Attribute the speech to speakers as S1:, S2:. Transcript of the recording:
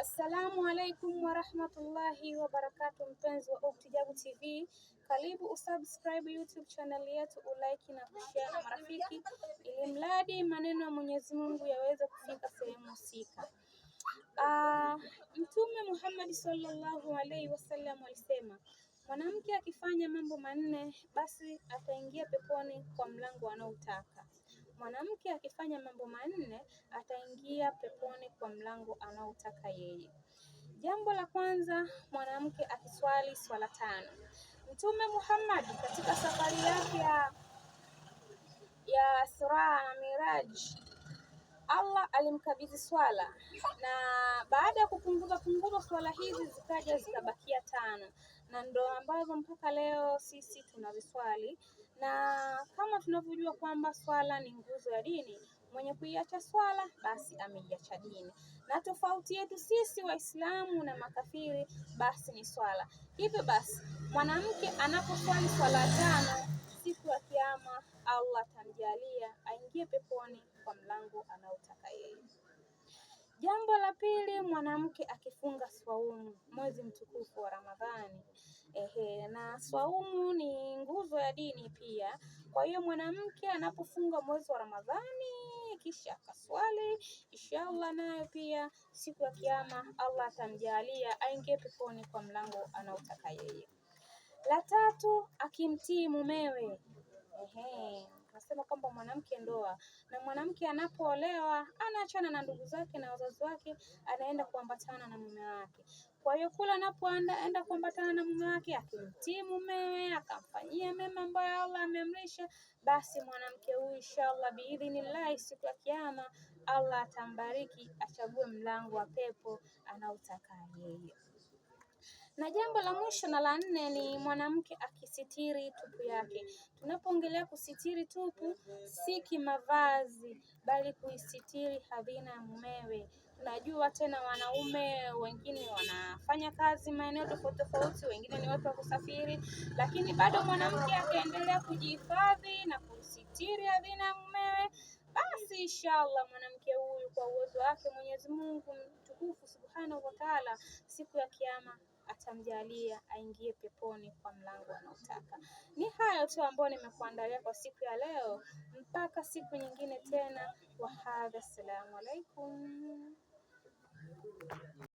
S1: Assalamu alaikum warahmatullahi wabarakatuh, mpenzi wa Uktijabu TV, karibu usubscribe YouTube channel yetu, ulike na kushare na marafiki, ili mradi maneno ya Mwenyezi Mungu yaweze kufika sehemu husika. Mtume Muhammad sallallahu alaihi wasallam alisema, mwanamke akifanya mambo manne basi ataingia peponi kwa mlango anaotaka. Mwanamke akifanya mambo manne ataingia peponi kwa mlango anaotaka yeye. Jambo la kwanza, mwanamke akiswali swala tano. Mtume Muhammad katika safari yake ya Isra na Miraj, Allah alimkabidhi swala, na baada ya kupunguza swala hizi zikabakia tano, na ndo ambazo mpaka leo sisi tunaziswali. Na kama tunavyojua kwamba swala ni nguzo ya dini, mwenye kuiacha swala basi ameiacha dini, na tofauti yetu sisi Waislamu na makafiri basi ni swala. Hivyo basi mwanamke anaposwali swala tano, siku ya Kiyama Allah atamjalia aingie peponi kwa mlango anaotaka yeye. Jambo la pili, mwanamke akifunga swaumu mwezi mtukufu wa Ramadhani. Na swaumu ni nguzo ya dini pia. Kwa hiyo mwanamke anapofunga mwezi wa Ramadhani kisha akaswali, inshallah nayo pia siku ya Kiyama Allah atamjalia aingie peponi kwa mlango anaotaka yeye. La tatu, akimtii mumewe. Nasema kwamba mwanamke ndoa, na mwanamke anapoolewa anaachana na ndugu zake na wazazi wake, anaenda kuambatana na mume wake. Kwa hiyo kula anapoenda kuambatana na mume wake, akimtii mumewe, akamfanyia mema ambayo Allah ameamrisha, basi mwanamke huyu inshallah biidhnillah siku ya Kiyama Allah atambariki, achague mlango wa pepo anaotaka yeye. Na jambo la mwisho na la nne ni mwanamke akisitiri tupu yake. Tunapoongelea kusitiri tupu, si kimavazi, bali kuisitiri hadhina ya mumewe. Tunajua tena wanaume wengine wanafanya kazi maeneo tofauti tofauti, wengine ni watu wa kusafiri, lakini bado mwanamke akiendelea kujihifadhi na kusitiri hadhina ya mumewe, basi inshallah mwanamke huyu kwa uwezo wake Mwenyezi Mungu mtukufu subhanahu wa ta'ala, siku ya Kiyama atamjalia aingie peponi kwa mlango anaotaka. Ni hayo tu ambayo nimekuandalia kwa siku ya leo, mpaka siku nyingine tena. Wahadha, assalamu alaikum.